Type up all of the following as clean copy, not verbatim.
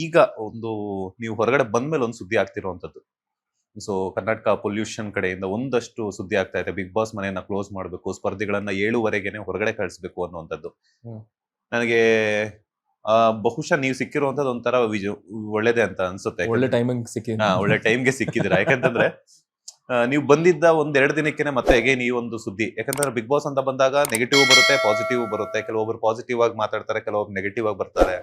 ಈಗ ಒಂದು ನೀವು ಹೊರಗಡೆ ಬಂದ್ಮೇಲೆ ಒಂದು ಸುದ್ದಿ ಆಗ್ತಿರುವಂತದ್ದು. ಸೊ ಕರ್ನಾಟಕ ಪೊಲ್ಯೂಷನ್ ಕಡೆಯಿಂದ ಒಂದಷ್ಟು ಸುದ್ದಿ ಆಗ್ತಾ ಇದೆ. ಬಿಗ್ ಬಾಸ್ ಮನೆಯನ್ನ ಕ್ಲೋಸ್ ಮಾಡಬೇಕು, ಸ್ಪರ್ಧಿಗಳನ್ನ 7ವರೆಗೆನೆ ಹೊರಗಡೆ ಕಳಿಸ್ಬೇಕು ಅನ್ನುವಂಥದ್ದು. ಹ್ಮ್. ನನಗೆ ಬಹುಶಃ ನೀವು ಸಿಕ್ಕಿರುವಂತದ್ದು ಒಂಥರ ಒಳ್ಳೇದೇ ಅಂತ ಅನ್ಸುತ್ತೆ. ಒಳ್ಳೆ ಟೈಮಿಂಗ್ ಸಿಕ್ಕಿದೆ. ಒಳ್ಳೆ ಟೈಮ್ಗೆ ಸಿಕ್ಕಿದ್ದೀರಾ. ಯಾಕಂತಂದ್ರೆ ನೀವು ಬಂದಿದ್ದ ಒಂದೆರಡು ದಿನಕ್ಕೆ ಮತ್ತೆ ಅಗೇನ್ ಈ ಒಂದು ಸುದ್ದಿ. ಯಾಕಂದ್ರೆ ಬಿಗ್ ಬಾಸ್ ಅಂತ ಬಂದಾಗ ನೆಗೆಟಿವ್ ಬರುತ್ತೆ, ಪಾಸಿಟಿವ್ ಬರುತ್ತೆ. ಕೆಲವೊಬ್ರು ಪಾಸಿಟಿವ್ ಆಗಿ ಮಾತಾಡ್ತಾರೆ, ಕೆಲವೊಬ್ರು ನೆಗೆಟಿವ್ ಆಗಿ ಬರ್ತಾರೆ.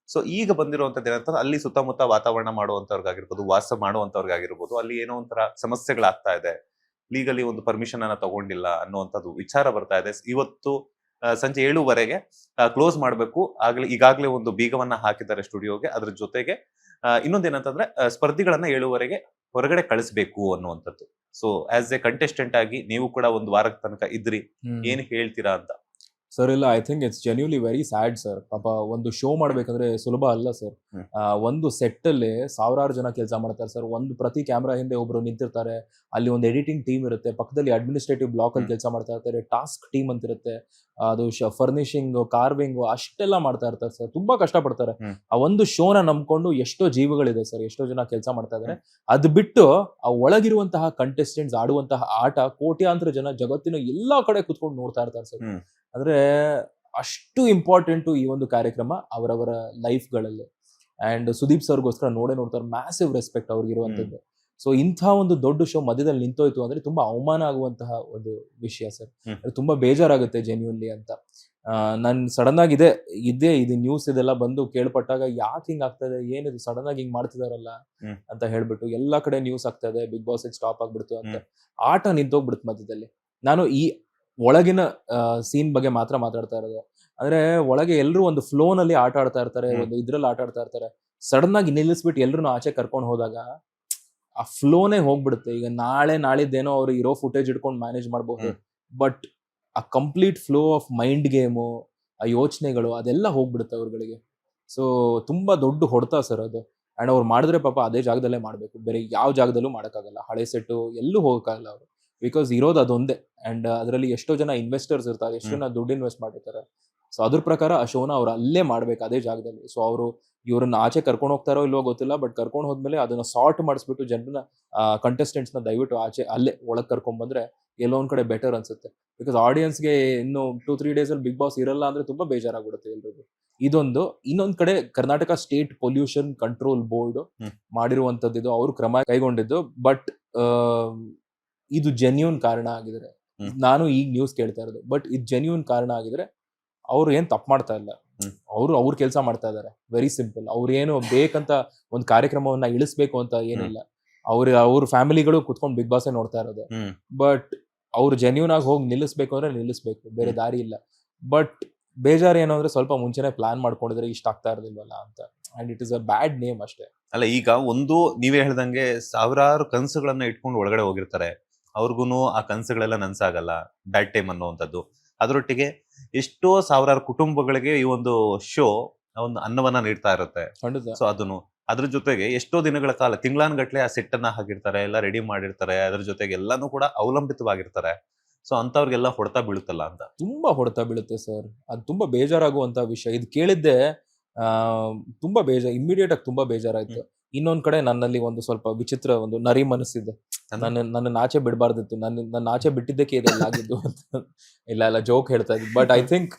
ಸೊ ಈಗ ಬಂದಿರುವಂತದ್ದು ಏನಂತಂದ್ರೆ ಅಲ್ಲಿ ಸುತ್ತಮುತ್ತ ವಾತಾವರಣ ಮಾಡುವಂತವ್ರಿಗಾಗಿರ್ಬೋದು, ವಾಸ ಮಾಡುವಂತವ್ರಿಗಾಗಿರ್ಬೋದು, ಅಲ್ಲಿ ಏನೋ ಒಂಥರ ಸಮಸ್ಯೆಗಳಾಗ್ತಾ ಇದೆ. ಲೀಗಲಿ ಒಂದು ಪರ್ಮಿಷನ್ ಅನ್ನ ತಗೊಂಡಿಲ್ಲ ಅನ್ನುವಂಥದ್ದು ವಿಚಾರ ಬರ್ತಾ ಇದೆ. ಇವತ್ತು ಸಂಜೆ 7ವರೆಗೆ ಕ್ಲೋಸ್ ಮಾಡಬೇಕು. ಈಗಾಗಲೇ ಒಂದು ಬೀಗವನ್ನ ಹಾಕಿದ್ದಾರೆ ಸ್ಟುಡಿಯೋಗೆ. ಅದ್ರ ಜೊತೆಗೆ ಇನ್ನೊಂದೇನಂತಂದ್ರೆ ಸ್ಪರ್ಧಿಗಳನ್ನ 7ವರೆಗೆ ಹೊರಗಡೆ ಕಳಿಸ್ಬೇಕು ಅನ್ನುವಂಥದ್ದು. ಸೊ ಆಸ್ ಎ ಕಂಟೆಸ್ಟೆಂಟ್ ಆಗಿ ನೀವು ಕೂಡ ಒಂದು ವಾರದ ತನಕ ಇದ್ರಿ, ಏನ್ ಹೇಳ್ತೀರಾ ಅಂತ? ಸರ್ ಇಲ್ಲ, I think it's genuinely very sad sir. ಪಾಪ ಒಂದು ಶೋ ಮಾಡ್ಬೇಕಂದ್ರೆ ಸುಲಭ ಅಲ್ಲ ಸರ್. ಒಂದು ಸೆಟ್ ಅಲ್ಲಿ ಸಾವಿರಾರು ಜನ ಕೆಲಸ ಮಾಡ್ತಾರೆ ಸರ್. ಒಂದು ಪ್ರತಿ ಕ್ಯಾಮ್ರಾ ಹಿಂದೆ ಒಬ್ರು ನಿಂತಿರ್ತಾರೆ. ಅಲ್ಲಿ ಒಂದು ಎಡಿಟಿಂಗ್ ಟೀಮ್ ಇರುತ್ತೆ, ಪಕ್ಕದಲ್ಲಿ ಅಡ್ಮಿನಿಸ್ಟ್ರೇಟಿವ್ ಬ್ಲಾಕ್ ಅಲ್ಲಿ ಕೆಲಸ ಮಾಡ್ತಾ ಇರ್ತಾರೆ, ಟಾಸ್ಕ್ ಟೀಮ್ ಅಂತ ಇರುತ್ತೆ, ಅದು ಫರ್ನಿಶಿಂಗ್, ಕಾರ್ವಿಂಗ್ ಅಷ್ಟೆಲ್ಲ ಮಾಡ್ತಾ ಇರ್ತಾರೆ ಸರ್. ತುಂಬಾ ಕಷ್ಟ ಪಡ್ತಾರೆ. ಆ ಒಂದು ಶೋನ ನಂಬ್ಕೊಂಡು ಎಷ್ಟೋ ಜೀವಗಳಿದೆ ಸರ್, ಎಷ್ಟೋ ಜನ ಕೆಲಸ ಮಾಡ್ತಾ ಇದಾರೆ. ಅದು ಬಿಟ್ಟು ಆ ಒಳಗಿರುವಂತಹ ಕಂಟೆಸ್ಟೆಂಟ್ಸ್ ಆಡುವಂತಹ ಆಟ ಕೋಟ್ಯಾಂತರ ಜನ ಜಗತ್ತಿನ ಎಲ್ಲಾ ಕಡೆ ಕುತ್ಕೊಂಡು ನೋಡ್ತಾ ಇರ್ತಾರೆ ಸರ್. ಅಂದ್ರೆ ಅಷ್ಟು ಇಂಪಾರ್ಟೆಂಟು ಈ ಒಂದು ಕಾರ್ಯಕ್ರಮ ಅವರವರ ಲೈಫ್ಗಳಲ್ಲಿ. ಅಂಡ್ ಸುದೀಪ್ ಸರ್ಗೋಸ್ಕರ ನೋಡ್ತಾರೆ. Massive respect ಅವ್ರಿಗಿರುವಂತದ್ದು. ಸೊ ಇಂಥ ಒಂದು ದೊಡ್ಡ ಶೋ ಮಧ್ಯದಲ್ಲಿ ನಿಂತೋಯ್ತು ಅಂದ್ರೆ ತುಂಬಾ ಅವಮಾನ ಆಗುವಂತಹ ಒಂದು ವಿಷಯ ಸರ್. ತುಂಬಾ ಬೇಜಾರಾಗುತ್ತೆ ಜೆನ್ಯೂನ್ಲಿ ಅಂತ. ನನ್ ಸಡನ್ ಆಗಿ ಇದು ನ್ಯೂಸ್ ಇದೆಲ್ಲ ಬಂದು ಕೇಳ್ಪಟ್ಟಾಗ ಯಾಕೆ ಹಿಂಗ್ ಆಗ್ತಾ ಇದೆ, ಏನಿದು ಸಡನ್ ಆಗಿ ಹಿಂಗ್ ಮಾಡ್ತಿದಾರಲ್ಲ ಅಂತ ಹೇಳ್ಬಿಟ್ಟು ಎಲ್ಲಾ ಕಡೆ ನ್ಯೂಸ್ ಆಗ್ತಾ ಇದೆ, ಬಿಗ್ ಬಾಸ್ ಸ್ಟಾಪ್ ಆಗ್ಬಿಡ್ತು ಅಂತ. ಆಟ ನಿಂತೋಗ್ಬಿಡುತ್ತೆ ಮಧ್ಯದಲ್ಲಿ. ನಾನು ಈ ಒಳಗಿನ ಸೀನ್ ಬಗ್ಗೆ ಮಾತಾಡ್ತಾ ಇರೋದು. ಅಂದ್ರೆ ಒಳಗೆ ಎಲ್ರು ಒಂದು ಫ್ಲೋ ನಲ್ಲಿ ಆಟ ಆಡ್ತಾ ಇರ್ತಾರೆ, ಒಂದು ಇದ್ರಲ್ಲಿ ಆಟ ಆಡ್ತಾ ಇರ್ತಾರೆ. ಸಡನ್ ಆಗಿ ನಿಲ್ಲಿಸ್ಬಿಟ್ಟು ಎಲ್ರು ಆಚೆ ಕರ್ಕೊಂಡು ಹೋದಾಗ ಆ ಫ್ಲೋನೇ ಹೋಗ್ಬಿಡುತ್ತೆ. ಈಗ ನಾಳಿದ್ದೇನೋ ಅವ್ರು ಇರೋ ಫುಟೇಜ್ ಇಟ್ಕೊಂಡು ಮ್ಯಾನೇಜ್ ಮಾಡಬಹುದು, ಬಟ್ ಆ complete flow of mind game, ಆ ಯೋಚನೆಗಳು ಅದೆಲ್ಲ ಹೋಗ್ಬಿಡುತ್ತೆ ಅವ್ರಗಳಿಗೆ. ಸೊ ತುಂಬಾ ದೊಡ್ಡ ಹೊಡೆತ ಸರ್ ಅದು. ಅಂಡ್ ಅವ್ರು ಮಾಡಿದ್ರೆ ಪಾಪ ಅದೇ ಜಾಗದಲ್ಲೇ ಮಾಡ್ಬೇಕು, ಬೇರೆ ಯಾವ ಜಾಗದಲ್ಲೂ ಮಾಡಕ್ಕಾಗಲ್ಲ. ಹಳೆ ಸೆಟ್ಟು ಎಲ್ಲೂ ಹೋಗಕ್ಕಾಗಲ್ಲ ಅವರು, ಬಿಕಾಸ್ ಇರೋದು ಅದೊಂದೇ. ಅಂಡ್ ಅದರಲ್ಲಿ ಎಷ್ಟೋ ಜನ ಇನ್ವೆಸ್ಟರ್ಸ್ ಇರ್ತಾರೆ, ಎಷ್ಟೋ ಜನ ದುಡ್ಡು ಇನ್ವೆಸ್ಟ್ ಮಾಡಿರ್ತಾರೆ. ಸೊ ಅದ್ರ ಪ್ರಕಾರ ಆ ಶೋನ ಅವ್ರು ಅಲ್ಲೇ ಮಾಡ್ಬೇಕು, ಅದೇ ಜಾಗದಲ್ಲಿ. ಸೊ ಅವರು ಇವ್ರನ್ನ ಆಚೆ ಕರ್ಕೊಂಡು ಹೋಗ್ತಾರೋ ಇಲ್ವೋ ಗೊತ್ತಿಲ್ಲ, ಬಟ್ ಕರ್ಕೊಂಡು ಹೋದ್ಮೇಲೆ ಅದನ್ನ ಸಾರ್ಟ್ ಮಾಡಿಸ್ಬಿಟ್ಟು ಜನರನ್ನ ಕಂಟೆಸ್ಟೆಂಟ್ಸ್ ನ ದಯವಿಟ್ಟು ಆಚೆ ಅಲ್ಲೇ ಒಳಗೆ ಕರ್ಕೊಂಡ್ ಬಂದ್ರೆ ಎಲ್ಲೋ ಒಂದ್ ಕಡೆ ಬೆಟರ್ ಅನ್ಸುತ್ತೆ. ಬಿಕಾಸ್ ಆಡಿಯನ್ಸ್ಗೆ ಇನ್ನು 2-3 ಡೇಸ್ ಅಲ್ಲಿ ಬಿಗ್ ಬಾಸ್ ಇರಲ್ಲ ಅಂದ್ರೆ ತುಂಬಾ ಬೇಜಾರಾಗ್ಬಿಡುತ್ತೆ ಎಲ್ರಿಗೂ. ಇದೊಂದು. ಇನ್ನೊಂದ್ ಕಡೆ ಕರ್ನಾಟಕ ಸ್ಟೇಟ್ ಪೊಲ್ಯೂಷನ್ ಕಂಟ್ರೋಲ್ ಬೋರ್ಡ್ ಮಾಡಿರುವಂತದ್ದು, ಅವರು ಕ್ರಮ ಕೈಗೊಂಡಿದ್ದು. ಬಟ್ ಇದು ಜೆನ್ಯೂನ್ ಕಾರಣ ಆಗಿದ್ರೆ, ನಾನು ಈಗ ನ್ಯೂಸ್ ಕೇಳ್ತಾ ಇರೋದು, ಬಟ್ ಇದು ಜೆನ್ಯೂನ್ ಕಾರಣ ಆಗಿದ್ರೆ ಅವ್ರು ಏನ್ ತಪ್ಪು ಮಾಡ್ತಾ ಇಲ್ಲ. ಅವ್ರ ಕೆಲಸ ಮಾಡ್ತಾ ಇದಾರೆ. Very simple. ಅವ್ರೇನು ಬೇಕಂತ ಒಂದು ಕಾರ್ಯಕ್ರಮವನ್ನ ಇಳಿಸ್ಬೇಕು ಅಂತ ಏನಿಲ್ಲ. ಅವ್ರ ಫ್ಯಾಮಿಲಿಗಳು ಕುತ್ಕೊಂಡು ಬಿಗ್ ಬಾಸ್ ನೋಡ್ತಾ ಇರೋದು. ಬಟ್ ಅವ್ರು ಜೆನ್ಯೂನ್ ಆಗಿ ಹೋಗಿ ನಿಲ್ಲಿಸ್ಬೇಕು ಅಂದ್ರೆ ನಿಲ್ಲಿಸ್ಬೇಕು, ಬೇರೆ ದಾರಿ ಇಲ್ಲ. ಬಟ್ ಬೇಜಾರು ಏನು ಅಂದ್ರೆ ಸ್ವಲ್ಪ ಮುಂಚೆನೆ ಪ್ಲಾನ್ ಮಾಡ್ಕೊಂಡಿದ್ರೆ ಇಷ್ಟ ಆಗ್ತಾ ಇರೋದಿಲ್ವಲ್ಲ ಅಂತ. And it is a bad name ಅಷ್ಟೇ. ಅಲ್ಲ, ಈಗ ಒಂದು ನೀವೇ ಹೇಳ್ದಂಗೆ ಸಾವಿರಾರು ಕನಸುಗಳನ್ನ ಇಟ್ಕೊಂಡು ಒಳಗಡೆ ಹೋಗಿರ್ತಾರೆ. ಅವ್ರಿಗೂ ಆ ಕನಸುಗಳೆಲ್ಲ ನನ್ಸಾಗಲ್ಲ, ಬ್ಯಾಡ್ ಟೈಮ್ ಅನ್ನುವಂಥದ್ದು. ಅದರೊಟ್ಟಿಗೆ ಎಷ್ಟೋ ಸಾವಿರಾರು ಕುಟುಂಬಗಳಿಗೆ ಈ ಒಂದು ಶೋ ಒಂದು ಅನ್ನವನ್ನ ನೀಡ್ತಾ ಇರುತ್ತೆ. ಸೊ ಅದನ್ನು ಅದ್ರ ಜೊತೆಗೆ ಎಷ್ಟೋ ದಿನಗಳ ಕಾಲ, ತಿಂಗಳಾನ್ಗಟ್ಲೆ ಆ ಸೆಟ್ ಅನ್ನ ಹಾಕಿರ್ತಾರೆ, ಎಲ್ಲ ರೆಡಿ ಮಾಡಿರ್ತಾರೆ. ಅದ್ರ ಜೊತೆಗೆ ಎಲ್ಲಾನು ಕೂಡ ಅವಲಂಬಿತವಾಗಿರ್ತಾರೆ. ಸೊ ಅಂತವ್ರಿಗೆಲ್ಲ ಹೊಡೆತ ಬೀಳುತ್ತಲ್ಲ ಅಂತ. ತುಂಬಾ ಹೊಡೆತ ಬೀಳುತ್ತೆ ಸರ್. ಅದು ತುಂಬಾ ಬೇಜಾರಾಗುವಂತ ವಿಷಯ. ಇದು ಕೇಳಿದ್ದೆ ತುಂಬಾ ಇಮಿಡಿಯೇಟ್ ಆಗಿ ತುಂಬಾ ಬೇಜಾರಾಯ್ತು. ಇನ್ನೊಂದ್ ಕಡೆ ನನ್ನಲ್ಲಿ ಒಂದು ಸ್ವಲ್ಪ ವಿಚಿತ್ರ ಒಂದು ನರಿ ಮನಸ್ಸಿದೆ. ನನ್ನ ಆಚೆ ಬಿಡಬಾರ್ದಿತ್ತು, ನನ್ನ ಆಚೆ ಬಿಟ್ಟಿದ್ದಕ್ಕೆ ಇದೆಲ್ಲ ಆಗಿದ್ದು ಅಂತ. ಇಲ್ಲ ಜೋಕ್ ಹೇಳ್ತಾ ಇದ್ದೆ. ಬಟ್ ಐ ಥಿಂಕ್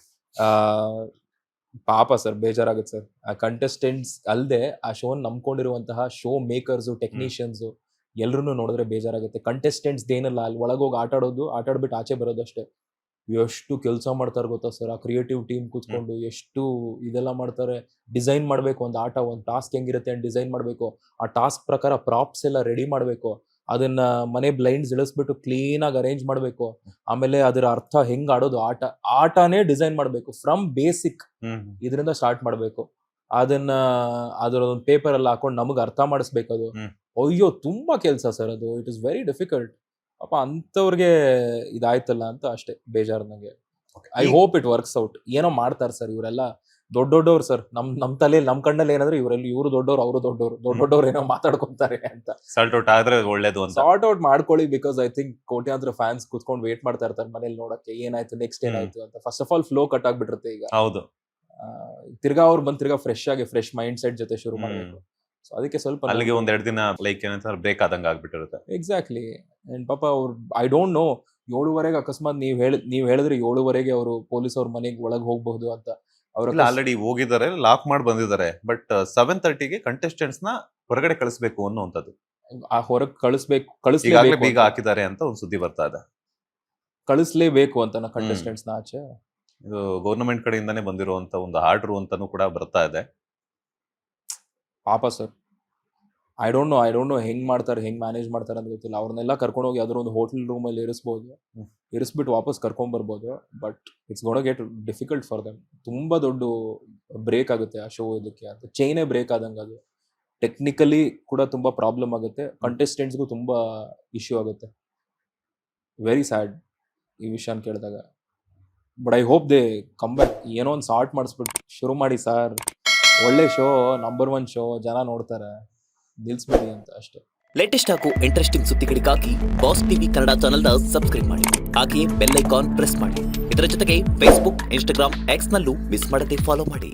ಪಾಪ ಸರ್, ಬೇಜಾರಾಗುತ್ತೆ ಸರ್. ಆ ಕಂಟೆಸ್ಟೆಂಟ್ಸ್ ಅಲ್ಲದೆ ಆ ಶೋನ್ ನಂಬ್ಕೊಂಡಿರುವಂತಹ ಶೋ ಮೇಕರ್ಸ್, ಟೆಕ್ನಿಷಿಯನ್ಸ್ ಎಲ್ರು ನೋಡಿದ್ರೆ ಬೇಜಾರಾಗುತ್ತೆ. ಕಂಟೆಸ್ಟೆಂಟ್ಸ್ ಏನಲ್ಲ, ಅಲ್ಲಿ ಒಳಗೋಗಿ ಆಟಾಡ್ಬಿಟ್ಟು ಆಚೆ ಬರೋದಷ್ಟೇ. ಎಷ್ಟು ಕೆಲಸ ಮಾಡ್ತಾರೆ ಗೊತ್ತಾ ಸರ್ ಆ ಕ್ರಿಯೇಟಿವ್ ಟೀಮ್ ಕೂತ್ಕೊಂಡು. ಎಷ್ಟು ಇದೆಲ್ಲ ಮಾಡ್ತಾರೆ. ಡಿಸೈನ್ ಮಾಡ್ಬೇಕು ಒಂದು ಆಟ, ಒಂದು ಟಾಸ್ಕ್ ಹೆಂಗಿರುತ್ತೆ ಅಂತ ಡಿಸೈನ್ ಮಾಡ್ಬೇಕು. ಆ ಟಾಸ್ಕ್ ಪ್ರಕಾರ ಪ್ರಾಪ್ಸ್ ಎಲ್ಲ ರೆಡಿ ಮಾಡ್ಬೇಕು. ಅದನ್ನ ಮನೆ ಬ್ಲೈಂಡ್ಸ್ ಇಳಿಸ್ಬಿಟ್ಟು ಕ್ಲೀನ್ ಆಗಿ ಅರೇಂಜ್ ಮಾಡ್ಬೇಕು. ಆಮೇಲೆ ಅದರ ಅರ್ಥ ಹೆಂಗ್ ಆಡೋದು, ಆಟನೇ ಡಿಸೈನ್ ಮಾಡ್ಬೇಕು ಫ್ರಮ್ ಬೇಸಿಕ್. ಇದರಿಂದ ಸ್ಟಾರ್ಟ್ ಮಾಡ್ಬೇಕು. ಅದರ ಒಂದು ಪೇಪರ್ ಎಲ್ಲ ಹಾಕೊಂಡು ನಮಗ್ ಅರ್ಥ ಮಾಡಿಸ್ಬೇಕು. ಅದು ಅಯ್ಯೋ ತುಂಬಾ ಕೆಲಸ ಸರ್ ಅದು. It is very difficult. ಪಾಪ ಅಂತವ್ರಿಗೆ ಇದಾಯ್ತಲ್ಲ ಅಂತ ಅಷ್ಟೇ ಬೇಜಾರು ನಂಗೆ. I hope it works out. ಏನೋ ಮಾಡ್ತಾರೆ ಸರ್ ಇವರೆಲ್ಲ. ದೊಡ್ಡವ್ರು ಸರ್. ನಮ್ ತಲೆಯಲ್ಲಿ, ನಮ್ ಕಣ್ಣಲ್ಲಿ ಏನಂದ್ರೆ ಇವರು ದೊಡ್ಡವ್ರು, ಅವರು ದೊಡ್ಡವ್ರು ಏನೋ ಮಾತಾಡ್ಕೊಂತಾರೆ ಅಂತ. ಸಾರ್ಟ್ ಔಟ್ ಆದ್ರೆ ಒಳ್ಳೇದು ಅಂತ. ಸಾರ್ಟ್ ಔಟ್ ಮಾಡ್ಕೊಳ್ಳಿ. ಬಿಕಾಸ್ ಐ ಥಿಂಕ್ ಕೋಟ್ಯಾಂತರ ಫ್ಯಾನ್ಸ್ ಕುತ್ಕೊಂಡು ವೇಟ್ ಮಾಡ್ತಾ ಇರ್ತಾರೆ ಮನೇಲಿ ನೋಡಕ್ಕೆ ಏನಾಯ್ತು, ನೆಕ್ಸ್ಟ್ ಏನಾಯ್ತು ಅಂತ. First of all flow cut ಆಗ್ಬಿಟ್ಟಿರುತ್ತೆ ಈಗ. ಹೌದು. ತಿರ್ಗಾ ಅವ್ರು ಬಂದು ತಿರ್ಗಾ ಫ್ರೆಶ್ ಮೈಂಡ್ ಸೆಟ್ ಜೊತೆ ಶುರು ಮಾಡಬೇಕು. ಸೊ ಅದಕ್ಕೆ ಸ್ವಲ್ಪ ಅಲ್ಲಿಗೆ ಒಂದ್ 2 ದಿನ ಲೈಕ್ ಏನಂತಾರೆ ಬ್ರೇಕ್ ಆದಂಗ ಆಗ್ಬಿಟ್ಟಿರುತ್ತೆ. ಎಕ್ಸಾಕ್ಟ್ಲಿ. ಅಂಡ್ ಪಾಪ ಅವ್ರು ಐ ಡೋಂಟ್ ನೋ 7:30 ಅಕಸ್ಮಾತ್ ನೀವ್ ಹೇಳಿದ್ರೆ 7:30 ಅವರು ಪೊಲೀಸ್ ಅವ್ರ ಮನೆಗೆ ಒಳಗೆ ಹೋಗ್ಬಹುದು ಅಂತ. ಅವ್ರ ಆಲ್ರೆಡಿ ಹೋಗಿದ್ದಾರೆ, ಲಾಕ್ ಮಾಡಿ ಬಂದಿದ್ದಾರೆ. ಬಟ್ 7:30ಗೆ ಕಂಟೆಸ್ಟೆಂಟ್ಸ್ ನ ಹೊರಗಡೆ ಕಳಿಸ್ಬೇಕು ಅನ್ನುವಂಥದ್ದು. ಹೊರಗೆ ಈಗಾಗಲೇ ಬೀಗ ಹಾಕಿದ್ದಾರೆ ಅಂತ ಒಂದು ಸುದ್ದಿ ಬರ್ತಾ ಇದೆ. ಕಳಿಸ್ಲೇಬೇಕು ಅಂತ ಕಂಟೆಸ್ಟೆಂಟ್ಸ್ ನ ಆಚೆ. ಇದು ಗವರ್ನಮೆಂಟ್ ಕಡೆಯಿಂದಾನೇ ಬಂದಿರುವಂತ ಒಂದು ಆರ್ಡರ್ ಅಂತಾನೂ ಕೂಡ ಬರ್ತಾ ಇದೆ. ಪಾಪ ಸರ್, ಐ ಡೋಂಟ್ ನೋ ಹೆಂಗ್ ಮ್ಯಾನೇಜ್ ಮಾಡ್ತಾರೆ ಅಂತ ಗೊತ್ತಿಲ್ಲ. ಅವ್ರನ್ನೆಲ್ಲ ಕರ್ಕೊಂಡು ಹೋಗಿ ಯಾವ್ದಾದ್ರು ಒಂದು ಹೋಟೆಲ್ ರೂಮ್ ಅಲ್ಲಿ ಇರಿಸ್ಬಿಟ್ಟು ವಾಪಸ್ ಕರ್ಕೊಂಡ್ ಬರ್ಬೋದು. But it's gonna get difficult for them. ತುಂಬಾ ದೊಡ್ಡ ಬ್ರೇಕ್ ಆಗುತ್ತೆ ಆ ಶೋ. ಇದಕ್ಕೆ ಅಂತ ಚೈನೇ ಬ್ರೇಕ್ ಆದಂಗ ಅದು. ಟೆಕ್ನಿಕಲಿ ಕೂಡ ತುಂಬಾ ಪ್ರಾಬ್ಲಮ್ ಆಗುತ್ತೆ, ಕಂಟೆಸ್ಟೆಂಟ್ಸ್ಗೂ ತುಂಬಾ ಇಶ್ಯೂ ಆಗುತ್ತೆ. ವೆರಿ ಸ್ಯಾಡ್ ಈ ವಿಷಯನ ಕೇಳಿದಾಗ. But I hope they come back. ಏನೋ ಒಂದು ಸಾರ್ಟ್ ಮಾಡಿಸ್ಬಿಟ್ಟು ಶುರು ಮಾಡಿ ಸರ್. ಒಳ್ಳೆ ಶೋ, ನಂಬರ್ 1 ಶೋ, ಜನ ನೋಡ್ತಾರೆ, ನಿಲ್ಸ್ಬೇಡಿ ಅಂತ ಅಷ್ಟೇ. ಲೇಟೆಸ್ಟ್ ಹಾಗೂ ಇಂಟ್ರೆಸ್ಟಿಂಗ್ ಸುದ್ದಿಗಳಿಗಾಗಿ ಬಾಸ್ ಟಿವಿ ಕನ್ನಡ ಚಾನೆಲ್ನ ಸಬ್ಸ್ಕ್ರೈಬ್ ಮಾಡಿ. ಹಾಗೆಯೇ ಬೆಲ್ ಐಕಾನ್ ಪ್ರೆಸ್ ಮಾಡಿ. ಇದರ ಜೊತೆಗೆ ಫೇಸ್ಬುಕ್, ಇನ್ಸ್ಟಾಗ್ರಾಮ್, ಎಕ್ಸ್ ನಲ್ಲೂ ಮಿಸ್ ಮಾಡದೆ ಫಾಲೋ ಮಾಡಿ.